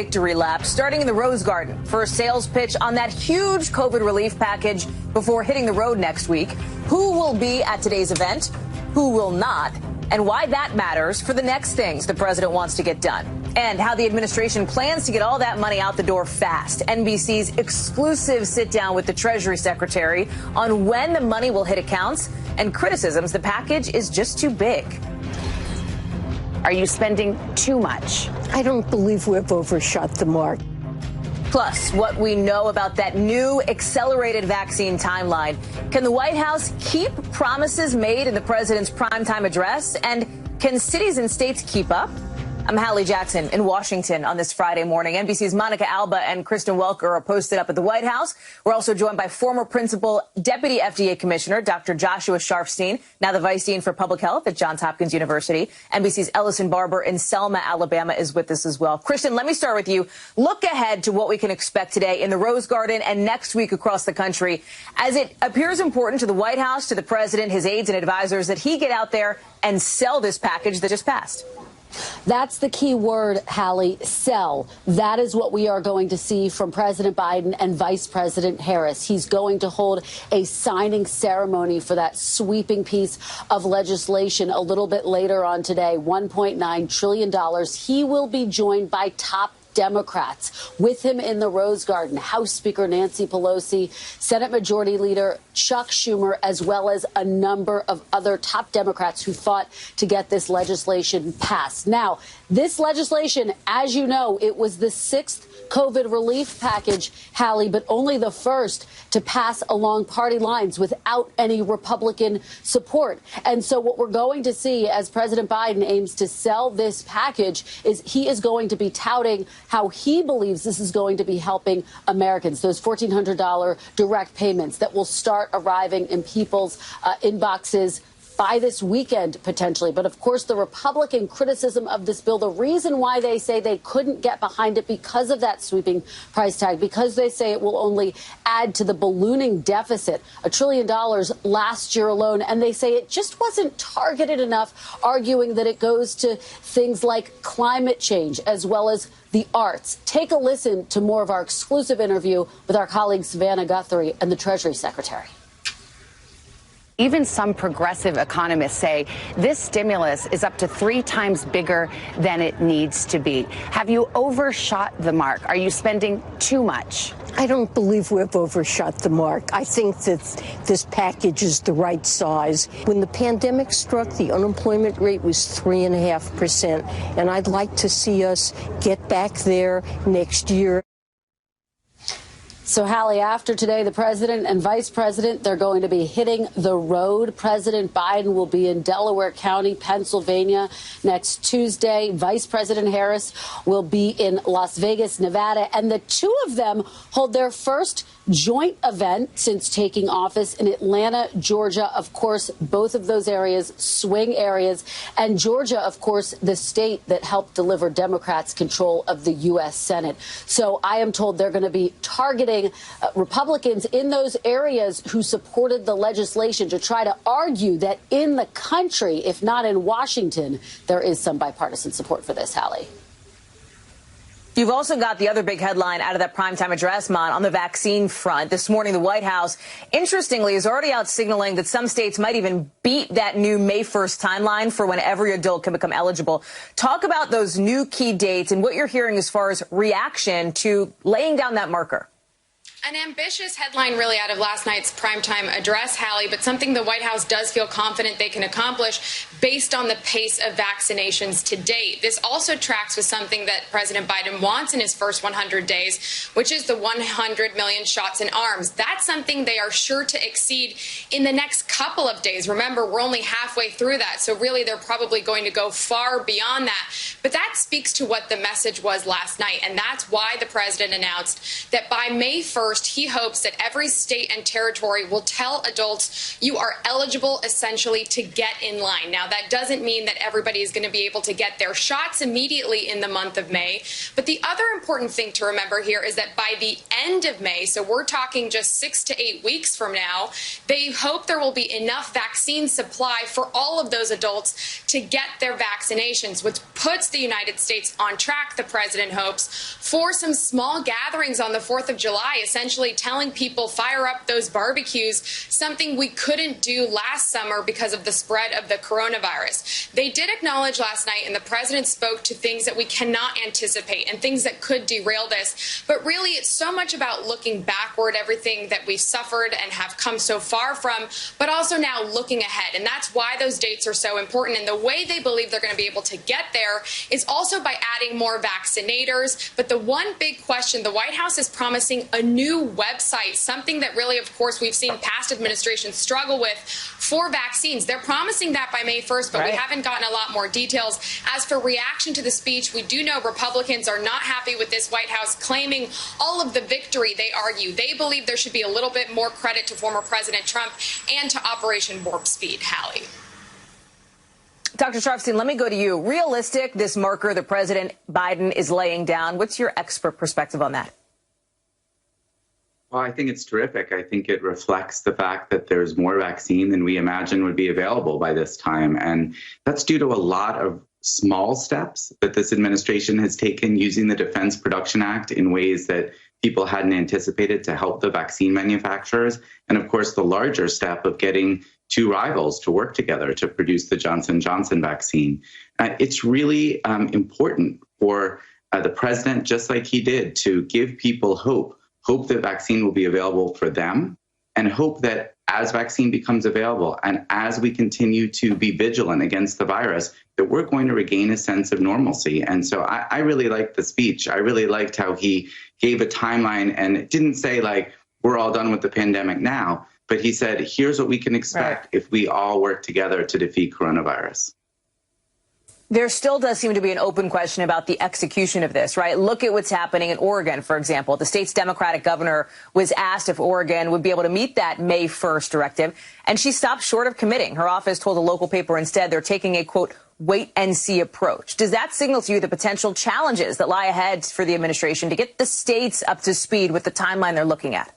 Victory lap starting in the Rose Garden for a sales pitch on that huge COVID relief package before hitting the road next week. Who will be at today's event? Who will not? And why that matters for the next things the president wants to get done. And how the administration plans to get all that money out the door fast. NBC's exclusive sit down with the Treasury Secretary on when the money will hit accounts and criticisms the package is just too big. Are you spending too much? I don't believe we've overshot the mark. Plus, what we know about that new accelerated vaccine timeline. Can the White House keep promises made in the president's primetime address? And can cities and states keep up? I'm Hallie Jackson in Washington on this Friday morning. NBC's Monica Alba and Kristen Welker are posted up at the White House. We're also joined by former Principal Deputy FDA Commissioner Dr. Joshua Sharfstein, now the Vice Dean for Public Health at Johns Hopkins University. NBC's Ellison Barber in Selma, Alabama is with us as well. Kristen, let me start with you. Look ahead to what we can expect today in the Rose Garden and next week across the country, as it appears important to the White House, to the president, his aides and advisors, that he get out there and sell this package that just passed. That's the key word, Hallie, sell. That is what we are going to see from President Biden and Vice President Harris. He's going to hold a signing ceremony for that sweeping piece of legislation a little bit later on today, $1.9 trillion. He will be joined by top Democrats. With him in the Rose Garden, House Speaker Nancy Pelosi, Senate Majority Leader Chuck Schumer, as well as a number of other top Democrats who fought to get this legislation passed. Now, this legislation, as you know, it was the sixth COVID relief package, Hallie, but only the first to pass along party lines without any Republican support. And so what we're going to see as President Biden aims to sell this package is he is going to be touting how he believes this is going to be helping Americans, those $1,400 direct payments that will start arriving in people's inboxes by this weekend, potentially. But of course, the Republican criticism of this bill, the reason why they say they couldn't get behind it because of that sweeping price tag, because they say it will only add to the ballooning deficit, $1 trillion last year alone. And they say it just wasn't targeted enough, arguing that it goes to things like climate change as well as the arts. Take a listen to more of our exclusive interview with our colleague Savannah Guthrie and the Treasury Secretary. Even some progressive economists say this stimulus is up to 3 times bigger than it needs to be. Have you overshot the mark? Are you spending too much? I don't believe we've overshot the mark. I think that this package is the right size. When the pandemic struck, the unemployment rate was 3.5%, and I'd like to see us get back there next year. So, Hallie, after today, the president and vice president, they're going to be hitting the road. President Biden will be in Delaware County, Pennsylvania next Tuesday. Vice President Harris will be in Las Vegas, Nevada. And the two of them hold their first joint event since taking office in Atlanta, Georgia. Of course, both of those areas, swing areas. And Georgia, of course, the state that helped deliver Democrats control of the U.S. Senate. So I am told they're going to be targeting Republicans in those areas who supported the legislation to try to argue that in the country, if not in Washington, there is some bipartisan support for this, Hallie. You've also got the other big headline out of that primetime address, Mon, on the vaccine front. This morning, the White House, interestingly, is already out signaling that some states might even beat that new May 1st timeline for when every adult can become eligible. Talk about those new key dates and what you're hearing as far as reaction to laying down that marker. An ambitious headline really out of last night's primetime address, Hallie, but something the White House does feel confident they can accomplish based on the pace of vaccinations to date. This also tracks with something that President Biden wants in his first 100 days, which is the 100 million shots in arms. That's something they are sure to exceed in the next couple of days. Remember, we're only halfway through that, so really they're probably going to go far beyond that. But that speaks to what the message was last night, and that's why the president announced that by May 1st, he hopes that every state and territory will tell adults you are eligible essentially to get in line. Now, that doesn't mean that everybody is going to be able to get their shots immediately in the month of May. But the other important thing to remember here is that by the end of May, so we're talking just 6 to 8 weeks from now, they hope there will be enough vaccine supply for all of those adults to get their vaccinations, which puts the United States on track, the president hopes, for some small gatherings on the 4th of July, essentially telling people fire up those barbecues, something we couldn't do last summer because of the spread of the coronavirus. They did acknowledge last night, and the president spoke to things that we cannot anticipate and things that could derail this. But really, it's so much about looking backward, everything that we've suffered and have come so far from, but also now looking ahead. And that's why those dates are so important. And the way they believe they're going to be able to get there is also by adding more vaccinators. But the one big question, the White House is promising a new website, something that really, of course, we've seen past administrations struggle with for vaccines. They're promising that by May 1st, but we haven't gotten a lot more details. As for reaction to the speech, we do know Republicans are not happy with this White House claiming all of the victory, they argue. They believe there should be a little bit more credit to former President Trump and to Operation Warp Speed. Hallie. Dr. Sharfstein, let me go to you. Realistic, this marker that President Biden is laying down. What's your expert perspective on that? Well, I think it's terrific. I think it reflects the fact that there's more vaccine than we imagined would be available by this time. And that's due to a lot of small steps that this administration has taken using the Defense Production Act in ways that people hadn't anticipated to help the vaccine manufacturers. And of course, the larger step of getting two rivals to work together to produce the Johnson & Johnson vaccine. It's really important for the president, just like he did, to give people hope that vaccine will be available for them, and hope that as vaccine becomes available and as we continue to be vigilant against the virus, that we're going to regain a sense of normalcy. And so I really liked the speech. I really liked how he gave a timeline, and it didn't say like, we're all done with the pandemic now, but he said, here's what we can expect if we all work together to defeat coronavirus. There still does seem to be an open question about the execution of this, right? Look at what's happening in Oregon, for example. The state's Democratic governor was asked if Oregon would be able to meet that May 1st directive, and she stopped short of committing. Her office told a local paper instead they're taking a, quote, wait-and-see approach. Does that signal to you the potential challenges that lie ahead for the administration to get the states up to speed with the timeline they're looking at?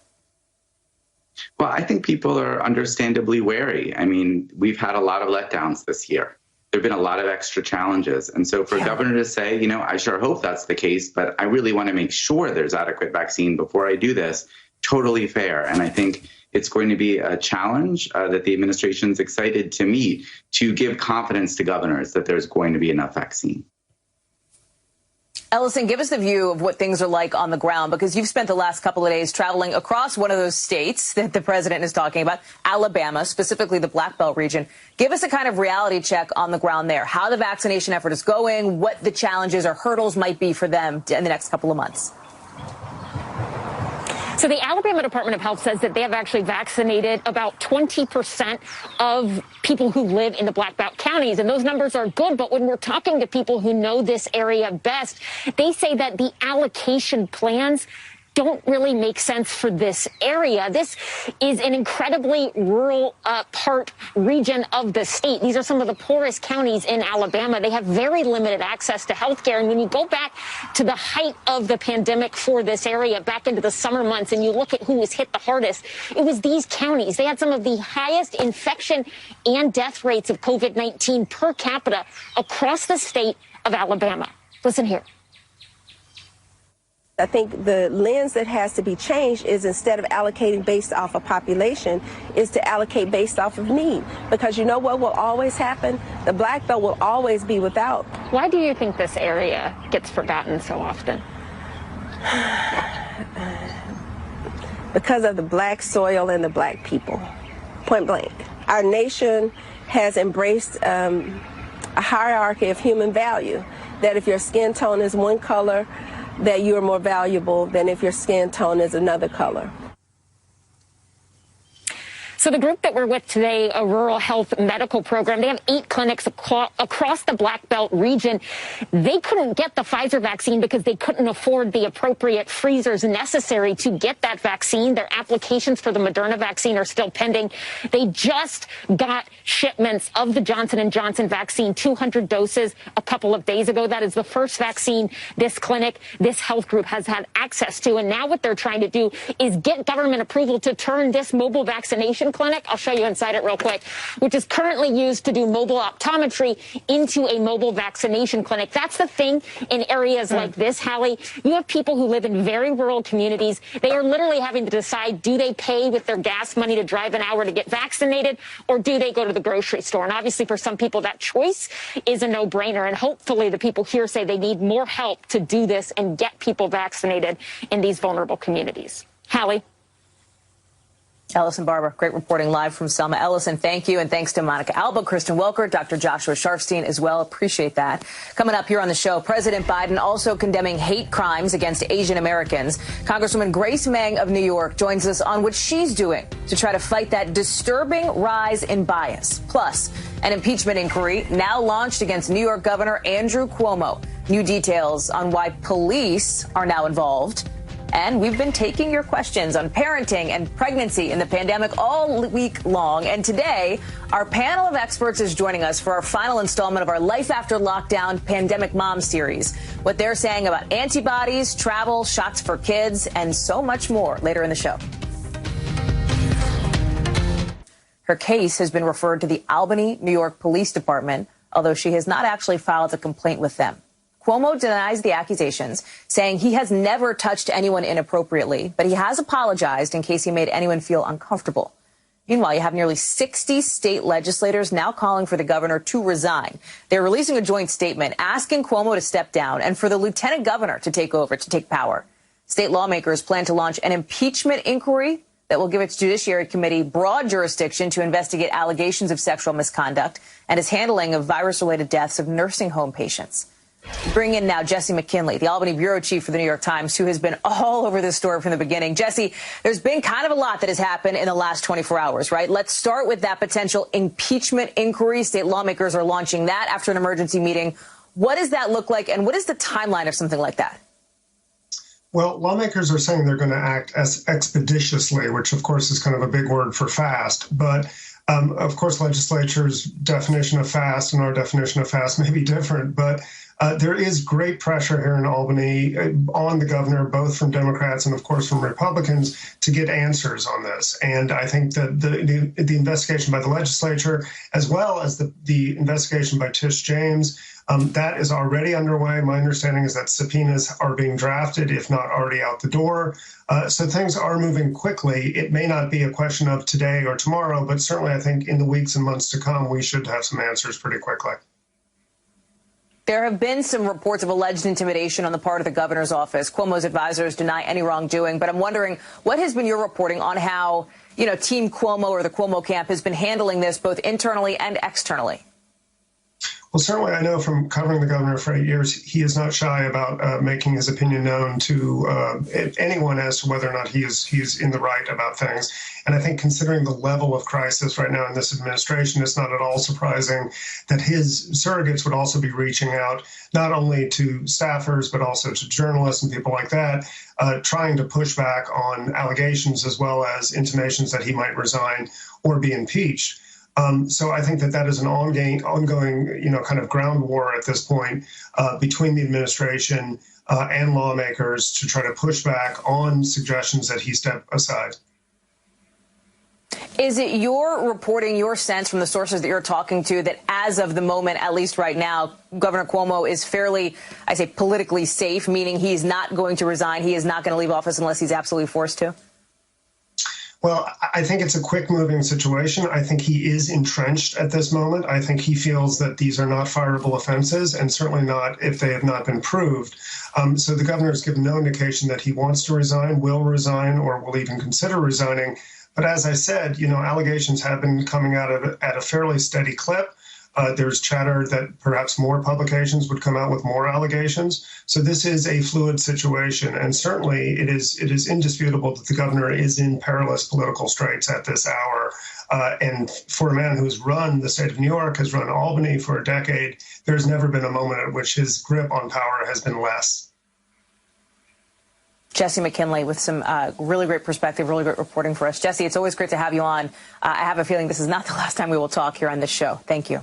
Well, I think people are understandably wary. I mean, we've had a lot of letdowns this year. There have been a lot of extra challenges. And so for a governor to say, you know, I sure hope that's the case, but I really want to make sure there's adequate vaccine before I do this, totally fair. And I think it's going to be a challenge that the administration's excited to meet to give confidence to governors that there's going to be enough vaccine. Ellison, give us the view of what things are like on the ground, because you've spent the last couple of days traveling across one of those states that the president is talking about, Alabama, specifically the Black Belt region. Give us a kind of reality check on the ground there, how the vaccination effort is going, what the challenges or hurdles might be for them in the next couple of months. So the Alabama Department of Health says that they have actually vaccinated about 20% of people who live in the Black Belt counties. And those numbers are good. But when we're talking to people who know this area best, they say that the allocation plans don't really make sense for this area. This is an incredibly rural region of the state. These are some of the poorest counties in Alabama. They have very limited access to health care. And when you go back to the height of the pandemic for this area, back into the summer months, and you look at who was hit the hardest, it was these counties. They had some of the highest infection and death rates of COVID-19 per capita across the state of Alabama. Listen here. I think the lens that has to be changed is, instead of allocating based off of population, is to allocate based off of need. Because you know what will always happen? The Black Belt will always be without. Why do you think this area gets forgotten so often? Because of the black soil and the black people. Point blank. Our nation has embraced a hierarchy of human value, that if your skin tone is one color, that you're more valuable than if your skin tone is another color. So So the group that we're with today, a rural health medical program, they have 8 clinics across the Black Belt region. They couldn't get the Pfizer vaccine because they couldn't afford the appropriate freezers necessary to get that vaccine. Their applications for the Moderna vaccine are still pending. They just got shipments of the Johnson & Johnson vaccine, 200 doses, a couple of days ago. That is the first vaccine this clinic, this health group has had access to. And now what they're trying to do is get government approval to turn this mobile vaccination clinic, I'll show you inside it real quick, which is currently used to do mobile optometry, into a mobile vaccination clinic. That's the thing in areas like this, Hallie. You have people who live in very rural communities. They are literally having to decide, do they pay with their gas money to drive an hour to get vaccinated, or do they go to the grocery store? And obviously for some people that choice is a no-brainer. And hopefully the people here say they need more help to do this and get people vaccinated in these vulnerable communities. Hallie. Ellison Barber, great reporting live from Selma. Ellison, thank you. And thanks to Monica Alba, Kristen Welker, Dr. Joshua Sharfstein as well. Appreciate that. Coming up here on the show, President Biden also condemning hate crimes against Asian Americans. Congresswoman Grace Meng of New York joins us on what she's doing to try to fight that disturbing rise in bias. Plus, an impeachment inquiry now launched against New York Governor Andrew Cuomo. New details on why police are now involved. And we've been taking your questions on parenting and pregnancy in the pandemic all week long. And today, our panel of experts is joining us for our final installment of our Life After Lockdown Pandemic Mom series. What they're saying about antibodies, travel, shots for kids, and so much more later in the show. Her case has been referred to the Albany, New York Police Department, although she has not actually filed a complaint with them. Cuomo denies the accusations, saying he has never touched anyone inappropriately, but he has apologized in case he made anyone feel uncomfortable. Meanwhile, you have nearly 60 state legislators now calling for the governor to resign. They're releasing a joint statement asking Cuomo to step down and for the lieutenant governor to take over, to take power. State lawmakers plan to launch an impeachment inquiry that will give its Judiciary Committee broad jurisdiction to investigate allegations of sexual misconduct and his handling of virus-related deaths of nursing home patients. Bring in now Jesse McKinley, the Albany bureau chief for the New York Times, who has been all over this story from the beginning. Jesse, there's been kind of a lot that has happened in the last 24 hours, right? Let's start with that potential impeachment inquiry. State lawmakers are launching that after an emergency meeting. What does that look like, and what is the timeline of something like that? Well, lawmakers are saying they're going to act as expeditiously, which, of course, is kind of a big word for fast. But of course, legislature's definition of fast and our definition of fast may be different. But there is great pressure here in Albany on the governor, both from Democrats and, of course, from Republicans, to get answers on this. And I think that the investigation by the legislature, as well as the investigation by Tish James, that is already underway. My understanding is that subpoenas are being drafted, if not already out the door. So things are moving quickly. It may not be a question of today or tomorrow, but certainly I think in the weeks and months to come, we should have some answers pretty quickly. There have been some reports of alleged intimidation on the part of the governor's office. Cuomo's advisors deny any wrongdoing. But I'm wondering, what has been your reporting on how, Team Cuomo or the Cuomo camp has been handling this both internally and externally? Well, certainly I know from covering the governor for 8 years, he is not shy about making his opinion known to anyone as to whether or not he's in the right about things. And I think considering the level of crisis right now in this administration, it's not at all surprising that his surrogates would also be reaching out, not only to staffers, but also to journalists and people like that, trying to push back on allegations as well as intimations that he might resign or be impeached. So I think that is an ongoing, kind of ground war at this point between the administration and lawmakers to try to push back on suggestions that he step aside. Is it your reporting, your sense from the sources that you're talking to, that as of the moment, at least right now, Governor Cuomo is fairly, I say, politically safe, meaning he's not going to resign, he is not going to leave office unless he's absolutely forced to? Well, I think it's a quick-moving situation. I think he is entrenched at this moment. I think he feels that these are not fireable offenses, and certainly not if they have not been proved. So the governor has given no indication that he wants to resign, will resign, or will even consider resigning. But as I said, allegations have been coming out at a fairly steady clip. There's chatter that perhaps more publications would come out with more allegations. So this is a fluid situation, and certainly it is indisputable that the governor is in perilous political straits at this hour. And for a man who's run the state of New York, has run Albany for a decade, there's never been a moment at which his grip on power has been less. Jesse McKinley with some really great perspective, really great reporting for us. Jesse, it's always great to have you on. I have a feeling this is not the last time we will talk here on this show. Thank you.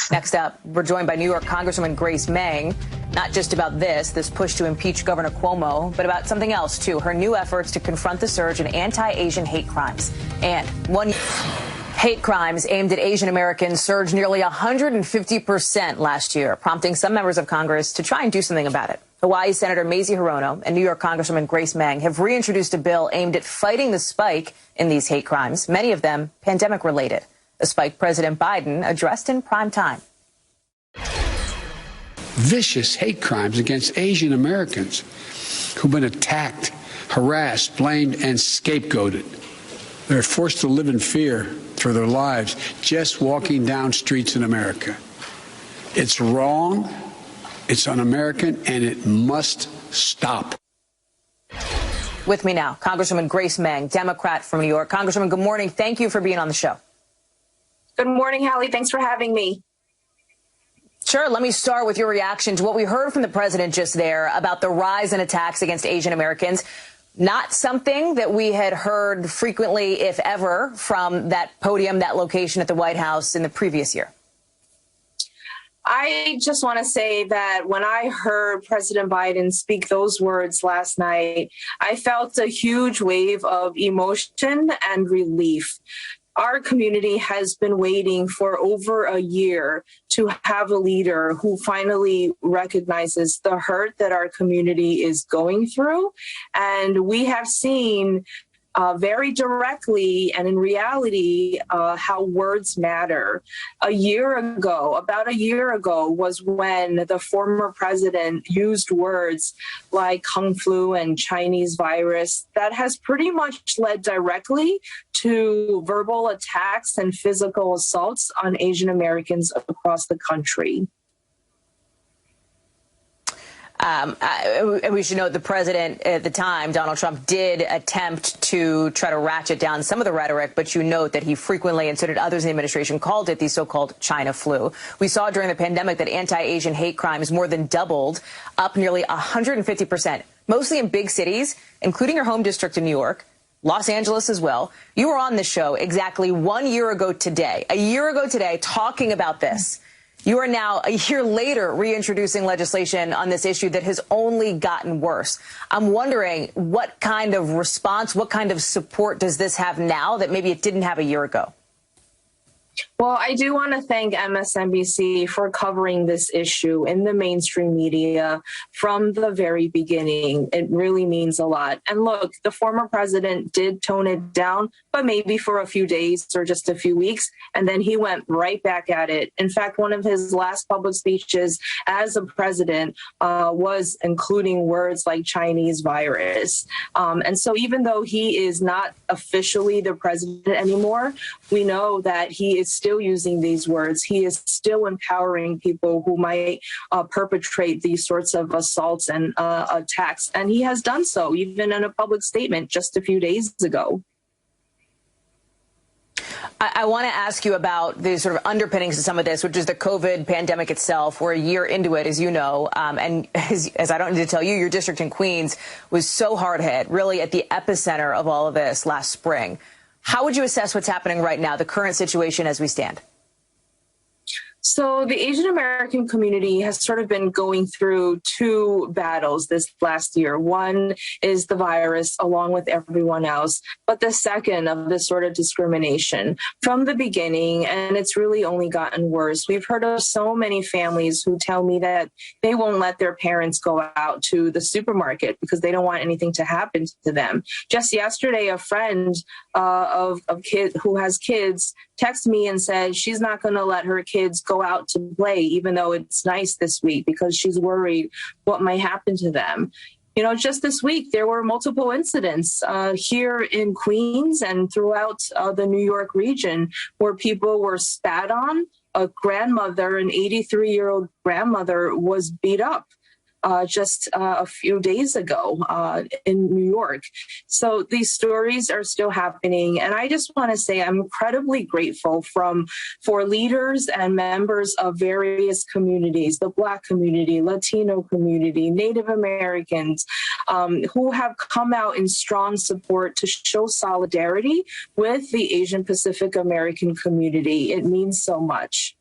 Next up, we're joined by New York Congresswoman Grace Meng, not just about this push to impeach Governor Cuomo, but about something else, too, her new efforts to confront the surge in anti-Asian hate crimes. And one hate crimes aimed at Asian Americans surged nearly 150% last year, prompting some members of Congress to try and do something about it. Hawaii Senator Mazie Hirono and New York Congresswoman Grace Meng have reintroduced a bill aimed at fighting the spike in these hate crimes, many of them pandemic-related, a spike President Biden addressed in prime time. Vicious hate crimes against Asian Americans who've been attacked, harassed, blamed, and scapegoated. They're forced to live in fear for their lives just walking down streets in America. It's wrong. It's un-American, and it must stop. With me now, Congresswoman Grace Meng, Democrat from New York. Congresswoman, good morning. Thank you for being on the show. Good morning, Hallie. Thanks for having me. Sure. Let me start with your reaction to what we heard from the president just there about the rise in attacks against Asian Americans. Not something that we had heard frequently, if ever, from that podium, that location at the White House in the previous year. I just want to say that when I heard President Biden speak those words last night, I felt a huge wave of emotion and relief. Our community has been waiting for over a year to have a leader who finally recognizes the hurt that our community is going through. And we have seen very directly and in reality how words matter. About a year ago was when the former president used words like Kung flu and Chinese virus that has pretty much led directly to verbal attacks and physical assaults on Asian Americans across the country. And we should note the president at the time, Donald Trump, did attempt to try to ratchet down some of the rhetoric, but you note that he frequently, and so did others in the administration, called it the so-called China flu. We saw during the pandemic that anti-Asian hate crimes more than doubled, up nearly 150%, mostly in big cities, including your home district in New York, Los Angeles as well. You were on the show exactly 1 year ago today, talking about this. You are now, a year later, reintroducing legislation on this issue that has only gotten worse. I'm wondering what kind of response, what kind of support does this have now that maybe it didn't have a year ago? Well, I do want to thank MSNBC for covering this issue in the mainstream media from the very beginning. It really means a lot. And look, the former president did tone it down, but maybe for a few days or just a few weeks, and then he went right back at it. In fact, one of his last public speeches as a president was including words like Chinese virus. And so even though he is not officially the president anymore, we know that he is still using these words. He is still empowering people who might perpetrate these sorts of assaults and attacks. And he has done so, even in a public statement just a few days ago. I want to ask you about the sort of underpinnings of some of this, which is the COVID pandemic itself. We're a year into it, as you know, and as I don't need to tell you, your district in Queens was so hard hit, really at the epicenter of all of this last spring. How would you assess what's happening right now, the current situation as we stand? So the Asian American community has sort of been going through two battles this last year. One is the virus along with everyone else, but the second of this sort of discrimination from the beginning, and it's really only gotten worse. We've heard of so many families who tell me that they won't let their parents go out to the supermarket because they don't want anything to happen to them. Just yesterday, a friend of kid who has kids texted me and said she's not going to let her kids go out to play, even though it's nice this week, because she's worried what might happen to them. You know, just this week, there were multiple incidents here in Queens and throughout the New York region where people were spat on, a grandmother, an 83-year-old grandmother, was beat up just a few days ago in New York. So these stories are still happening. And I just want to say I'm incredibly grateful for leaders and members of various communities, the Black community, Latino community, Native Americans, who have come out in strong support to show solidarity with the Asian Pacific American community. It means so much.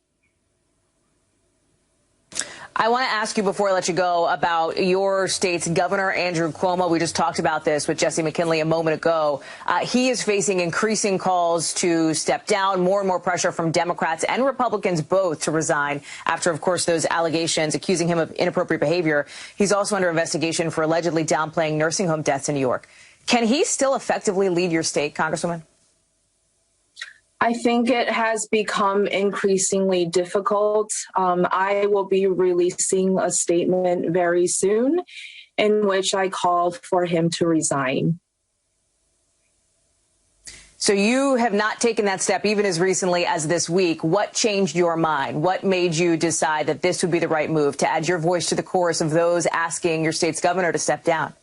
I want to ask you before I let you go about your state's Governor Andrew Cuomo. We just talked about this with Jesse McKinley a moment ago. He is facing increasing calls to step down, more and more pressure from Democrats and Republicans both to resign after, of course, those allegations accusing him of inappropriate behavior. He's also under investigation for allegedly downplaying nursing home deaths in New York. Can he still effectively lead your state, Congresswoman? I think it has become increasingly difficult. I will be releasing a statement very soon in which I call for him to resign. So you have not taken that step even as recently as this week. What changed your mind? What made you decide that this would be the right move to add your voice to the chorus of those asking your state's governor to step down?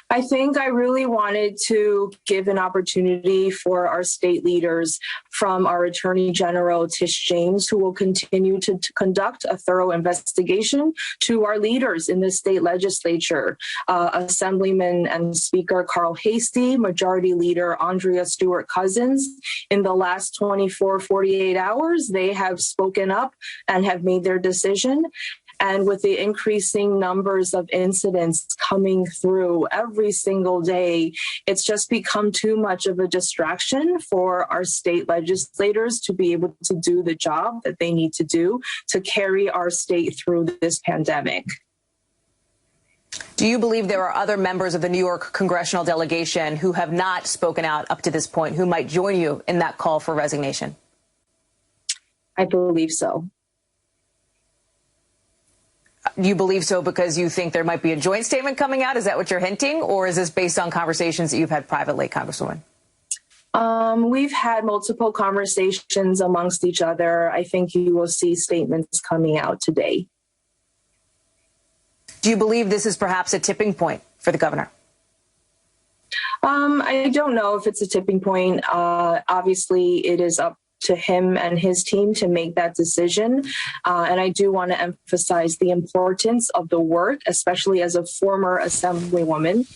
I think I really wanted to give an opportunity for our state leaders, from our Attorney General Tish James, who will continue to conduct a thorough investigation, to our leaders in the state legislature, Assemblyman and Speaker Carl Heastie, Majority Leader Andrea Stewart-Cousins. In the last 48 hours, they have spoken up and have made their decision. And with the increasing numbers of incidents coming through every single day, it's just become too much of a distraction for our state legislators to be able to do the job that they need to do to carry our state through this pandemic. Do you believe there are other members of the New York congressional delegation who have not spoken out up to this point, who might join you in that call for resignation? I believe so. You believe so because you think there might be a joint statement coming out? Is that what you're hinting? Or is this based on conversations that you've had privately, Congresswoman? We've had multiple conversations amongst each other. I think you will see statements coming out today. Do you believe this is perhaps a tipping point for the governor? I don't know if it's a tipping point. Obviously, it is up to him and his team to make that decision. And I do want to emphasize the importance of the work, especially as a former Assemblywoman,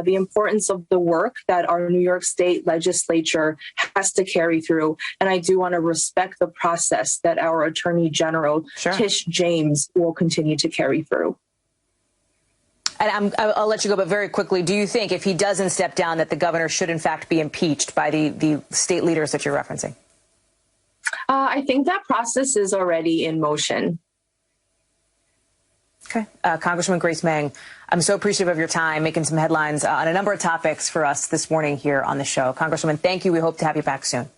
the importance of the work that our New York State legislature has to carry through. And I do want to respect the process that our Attorney General, Tish James, will continue to carry through. And I'll let you go, but very quickly, do you think if he doesn't step down that the governor should in fact be impeached by the state leaders that you're referencing? I think that process is already in motion. Okay. Congresswoman Grace Meng, I'm so appreciative of your time making some headlines on a number of topics for us this morning here on the show. Congresswoman, thank you. We hope to have you back soon.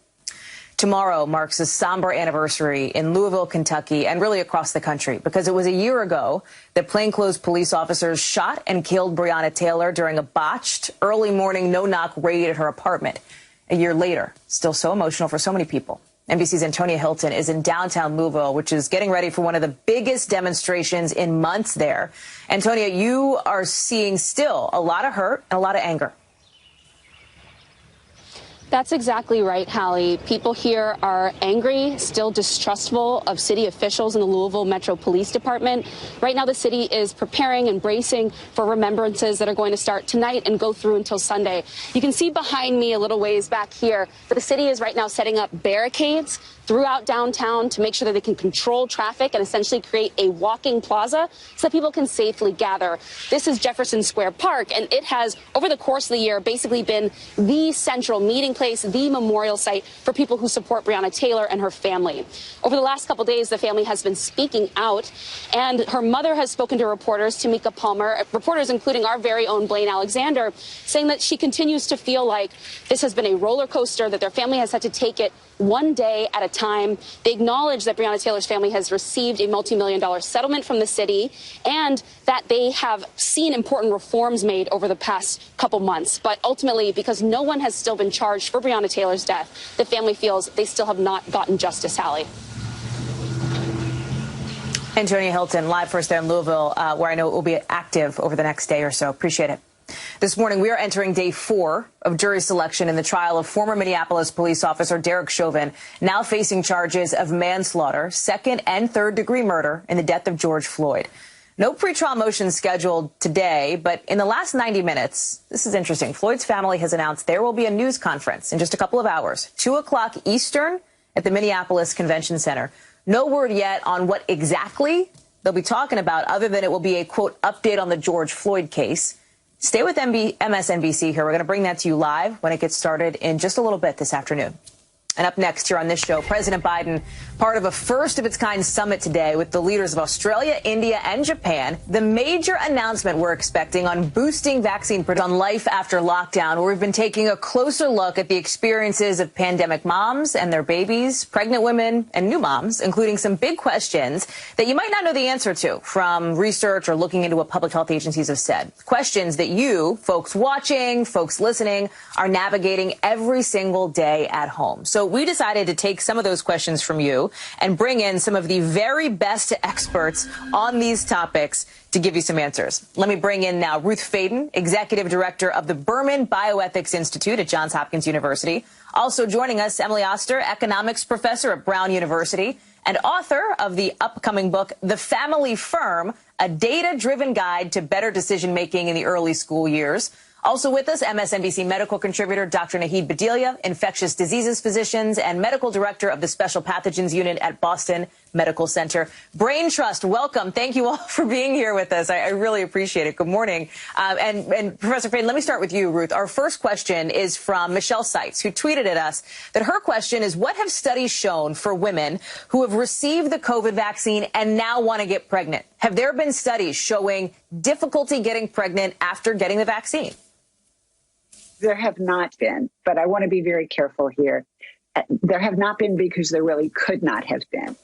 Tomorrow marks a somber anniversary in Louisville, Kentucky, and really across the country, because it was a year ago that plainclothes police officers shot and killed Breonna Taylor during a botched early morning no-knock raid at her apartment. A year later, still so emotional for so many people. NBC's Antonia Hilton is in downtown Louisville, which is getting ready for one of the biggest demonstrations in months there. Antonia, you are seeing still a lot of hurt and a lot of anger. That's exactly right, Hallie. People here are angry, still distrustful of city officials in the Louisville Metro Police Department. Right now, the city is preparing and bracing for remembrances that are going to start tonight and go through until Sunday. You can see behind me a little ways back here that the city is right now setting up barricades throughout downtown to make sure that they can control traffic and essentially create a walking plaza so that people can safely gather. This is Jefferson Square Park, and it has, over the course of the year, basically been the central meeting place, the memorial site for people who support Breonna Taylor and her family. Over the last couple days, the family has been speaking out, and her mother has spoken to reporters, Tamika Palmer, reporters including our very own Blaine Alexander, saying that she continues to feel like this has been a roller coaster, that their family has had to take it one day at a time. They acknowledge that Breonna Taylor's family has received a multi-million-dollar settlement from the city and that they have seen important reforms made over the past couple months. But ultimately, because no one has still been charged charged for Breonna Taylor's death, the family feels they still have not gotten justice, Hallie. Antonia Hilton, live for us there in Louisville, where I know it will be active over the next day or so. Appreciate it. This morning, we are entering day 4 of jury selection in the trial of former Minneapolis police officer Derek Chauvin, now facing charges of manslaughter, second and third degree murder in the death of George Floyd. No pretrial motions scheduled today, but in the last 90 minutes, this is interesting. Floyd's family has announced there will be a news conference in just a couple of hours, 2 o'clock Eastern at the Minneapolis Convention Center. No word yet on what exactly they'll be talking about, other than it will be a, quote, update on the George Floyd case. Stay with MSNBC here. We're going to bring that to you live when it gets started in just a little bit this afternoon. And up next here on this show, President Biden, part of a first-of-its-kind summit today with the leaders of Australia, India, and Japan. The major announcement we're expecting on boosting vaccine production on Life After Lockdown, where we've been taking a closer look at the experiences of pandemic moms and their babies, pregnant women, and new moms, including some big questions that you might not know the answer to from research or looking into what public health agencies have said. Questions that you, folks watching, folks listening, are navigating every single day at home. So we decided to take some of those questions from you and bring in some of the very best experts on these topics to give you some answers. Let me bring in now Ruth Faden, Executive Director of the Berman Bioethics Institute at Johns Hopkins University. Also joining us, Emily Oster, Economics Professor at Brown University and author of the upcoming book, The Family Firm, a data-driven guide to better decision-making in the early school years. Also with us, MSNBC medical contributor Dr. Naheed Bhadelia, infectious diseases physicians and medical director of the Special Pathogens Unit at Boston Medical Center. Brain Trust, welcome. Thank you all for being here with us. I really appreciate it. Good morning. And Professor Faden, let me start with you, Ruth. Our first question is from Michelle Seitz, who tweeted at us that her question is, what have studies shown for women who have received the COVID vaccine and now want to get pregnant? Have there been studies showing difficulty getting pregnant after getting the vaccine? There have not been, but I want to be very careful here. There have not been because there really could not have been.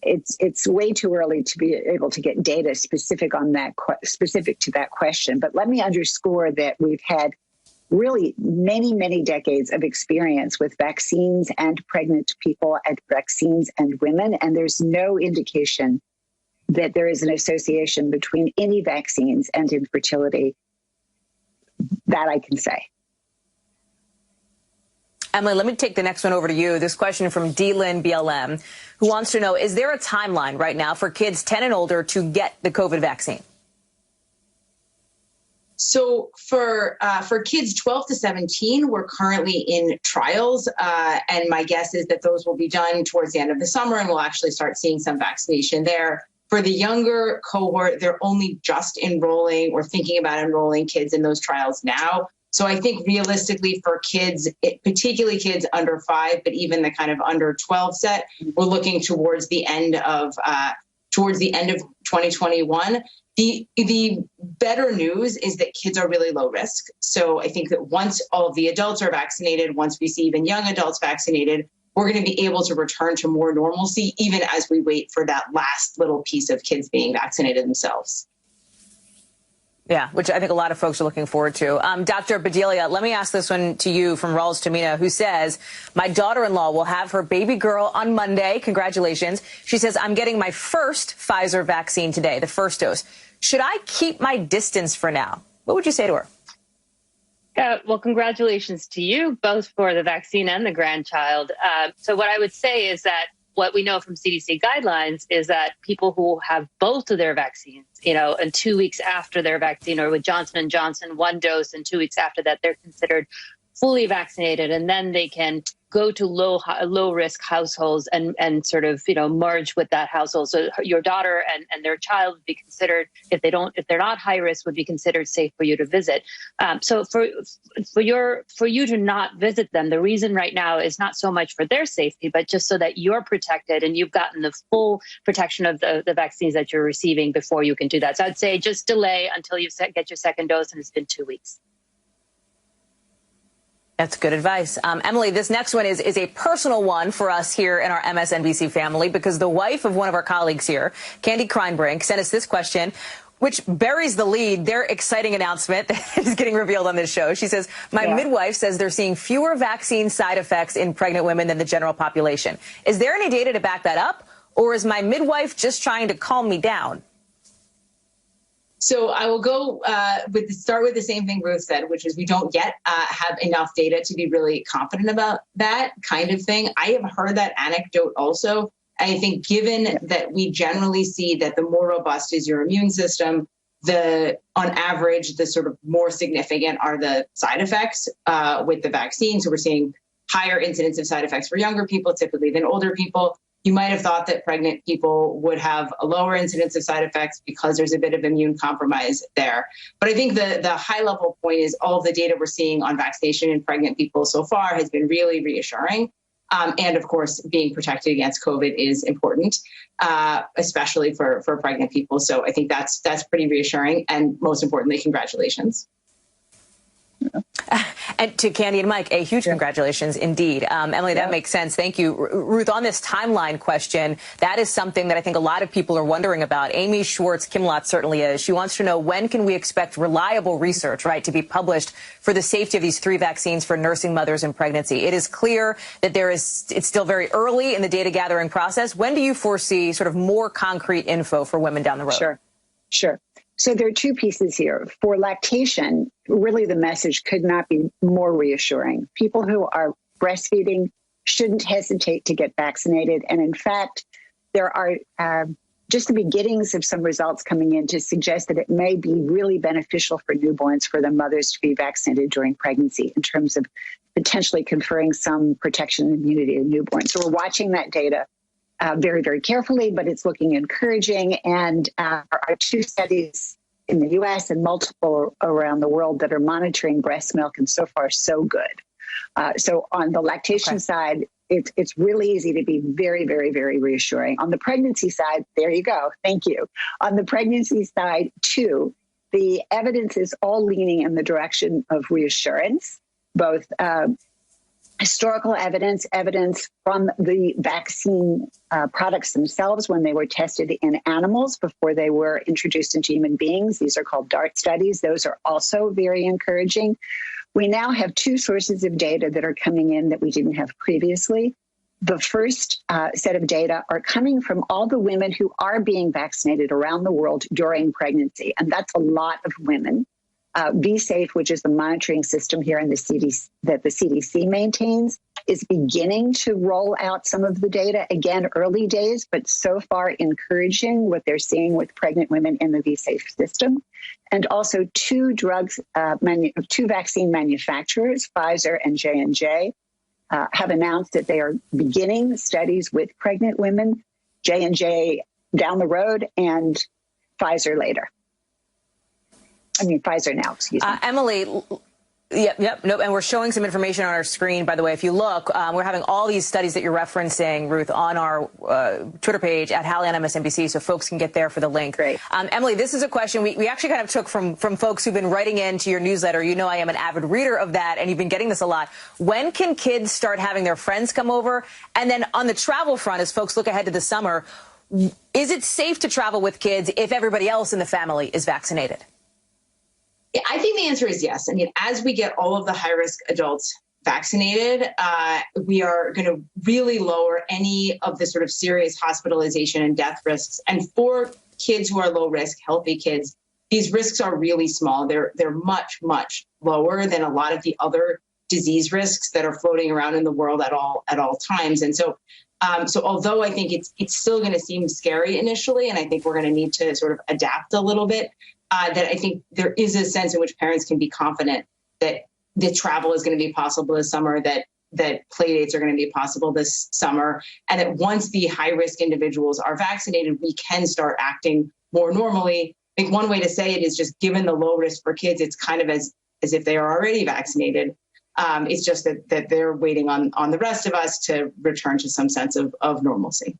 It's way too early to be able to get data specific to that question. But let me underscore that we've had really many, many decades of experience with vaccines and pregnant people and vaccines and women, and there's no indication that there is an association between any vaccines and infertility. That I can say. Emily, let me take the next one over to you. This question from D-Lynn BLM, who wants to know, is there a timeline right now for kids 10 and older to get the COVID vaccine? So for kids 12 to 17, we're currently in trials, and my guess is that those will be done towards the end of the summer, and we'll actually start seeing some vaccination there. For the younger cohort, they're only just enrolling or thinking about enrolling kids in those trials now. So I think realistically for kids, particularly kids under 5, but even the kind of under 12 set, we're looking towards the end of 2021. The better news is that kids are really low risk. So I think that once all of the adults are vaccinated, once we see even young adults vaccinated, we're going to be able to return to more normalcy, even as we wait for that last little piece of kids being vaccinated themselves. Yeah, which I think a lot of folks are looking forward to. Dr. Bhadelia, let me ask this one to you from Rawls Tamina, who says, my daughter-in-law will have her baby girl on Monday. Congratulations. She says, I'm getting my first Pfizer vaccine today, the first dose. Should I keep my distance for now? What would you say to her? Well, congratulations to you, both for the vaccine and the grandchild. So what I would say is that what we know from CDC guidelines is that people who have both of their vaccines, and 2 weeks after their vaccine, or with Johnson & Johnson, 1 dose, and 2 weeks after that, they're considered fully vaccinated, and then they can go to low risk households and sort of, merge with that household. So your daughter and their child would be considered, if they're not high risk, would be considered safe for you to visit. So for you to not visit them, the reason right now is not so much for their safety, but just so that you're protected and you've gotten the full protection of the vaccines that you're receiving before you can do that. So I'd say just delay until you get your second dose, and it's been 2 weeks. That's good advice. Emily, this next one is a personal one for us here in our MSNBC family, because the wife of one of our colleagues here, Candy Kreinbrink, sent us this question. which buries the lead, their exciting announcement that is getting revealed on this show. She says, my midwife says they're seeing fewer vaccine side effects in pregnant women than the general population. Is there any data to back that up? Or is my midwife just trying to calm me down? So I will go start with the same thing Ruth said, which is we don't yet have enough data to be really confident about that kind of thing. I have heard that anecdote also. I think given that we generally see that the more robust is your immune system, on average, the sort of more significant are the side effects with the vaccine. So we're seeing higher incidence of side effects for younger people typically than older people. You might have thought that pregnant people would have a lower incidence of side effects because there's a bit of immune compromise there. But I think the high level point is all of the data we're seeing on vaccination in pregnant people so far has been really reassuring. And of course, being protected against COVID is important, especially for pregnant people. So I think that's pretty reassuring. And most importantly, congratulations. And to Candy and Mike, a huge congratulations indeed. Emily, that makes sense. Thank you. Ruth, on this timeline question, that is something that I think a lot of people are wondering about. Amy Schwartz-Kimlott certainly is. She wants to know, when can we expect reliable research, right, to be published for the safety of these 3 vaccines for nursing mothers in pregnancy? It is clear that it's still very early in the data gathering process. When do you foresee sort of more concrete info for women down the road? Sure. So there are 2 pieces here. For lactation, really the message could not be more reassuring. People who are breastfeeding shouldn't hesitate to get vaccinated. And in fact, there are just the beginnings of some results coming in to suggest that it may be really beneficial for newborns for the mothers to be vaccinated during pregnancy in terms of potentially conferring some protection and immunity to newborns. So we're watching that data very, very carefully, but it's looking encouraging. And our 2 studies in the U.S. and multiple around the world that are monitoring breast milk, and so far, so good. So on the lactation side, it's really easy to be very, very, very reassuring. On the pregnancy side, there you go. Thank you. On the pregnancy side, too, the evidence is all leaning in the direction of reassurance, both historical evidence from the vaccine products themselves when they were tested in animals before they were introduced into human beings. These are called DART studies. Those are also very encouraging. We now have 2 sources of data that are coming in that we didn't have previously. The first set of data are coming from all the women who are being vaccinated around the world during pregnancy, and that's a lot of women. VSafe, which is the monitoring system here in the CDC that the CDC maintains, is beginning to roll out some of the data. Again, early days, but so far encouraging what they're seeing with pregnant women in the VSafe system. And also 2 vaccine manufacturers, Pfizer and J&J, have announced that they are beginning studies with pregnant women, J&J down the road and Pfizer later. Pfizer now, excuse me. Emily, and we're showing some information on our screen, by the way. If you look, we're having all these studies that you're referencing, Ruth, on our Twitter page at Hallie on MSNBC, so folks can get there for the link. Great. Emily, this is a question we actually kind of took from folks who've been writing into your newsletter. You know I am an avid reader of that, and you've been getting this a lot. When can kids start having their friends come over? And then on the travel front, as folks look ahead to the summer, is it safe to travel with kids if everybody else in the family is vaccinated? Yeah, I think the answer is yes. As we get all of the high-risk adults vaccinated, we are going to really lower any of the sort of serious hospitalization and death risks. And for kids who are low risk, healthy kids, these risks are really small. They're much, much lower than a lot of the other disease risks that are floating around in the world at all times. And so although I think it's still going to seem scary initially, and I think we're going to need to sort of adapt a little bit, that I think there is a sense in which parents can be confident that the travel is going to be possible this summer, that play dates are going to be possible this summer, and that once the high-risk individuals are vaccinated, we can start acting more normally. I think one way to say it is just given the low risk for kids, it's kind of as if they are already vaccinated. It's just that they're waiting on the rest of us to return to some sense of normalcy.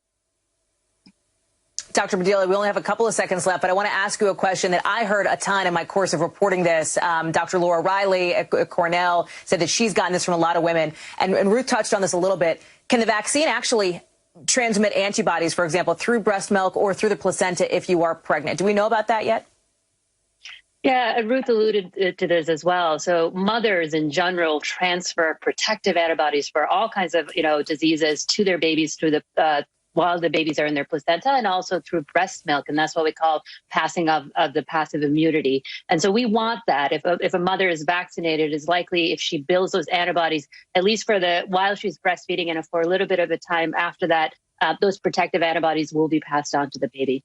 Dr. Padilla, we only have a couple of seconds left, but I want to ask you a question that I heard a ton in my course of reporting this. Dr. Laura Riley at Cornell said that she's gotten this from a lot of women. And Ruth touched on this a little bit. Can the vaccine actually transmit antibodies, for example, through breast milk or through the placenta if you are pregnant? Do we know about that yet? Yeah, Ruth alluded to this as well. So mothers in general transfer protective antibodies for all kinds of, diseases to their babies through the while the babies are in their placenta, and also through breast milk. And that's what we call passing of the passive immunity. And so we want that. If a mother is vaccinated, it's likely if she builds those antibodies, at least while she's breastfeeding and for a little bit of a time after that, those protective antibodies will be passed on to the baby.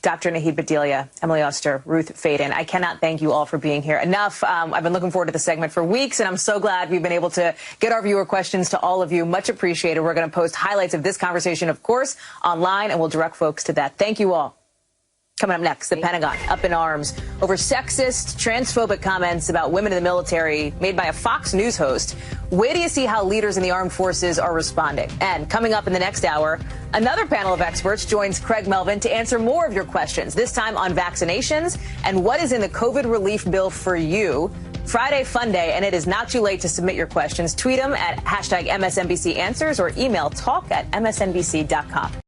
Dr. Nahid Bhadelia, Emily Oster, Ruth Faden, I cannot thank you all for being here enough. I've been looking forward to the segment for weeks, and I'm so glad we've been able to get our viewer questions to all of you. Much appreciated. We're going to post highlights of this conversation, of course, online, and we'll direct folks to that. Thank you all. Coming up next, the Pentagon up in arms over sexist, transphobic comments about women in the military made by a Fox News host. Wait till you see how leaders in the armed forces are responding. And coming up in the next hour, another panel of experts joins Craig Melvin to answer more of your questions, this time on vaccinations and what is in the COVID relief bill for you. Friday Fun Day, and it is not too late to submit your questions. Tweet them at #MSNBC Answers or email talk@msnbc.com.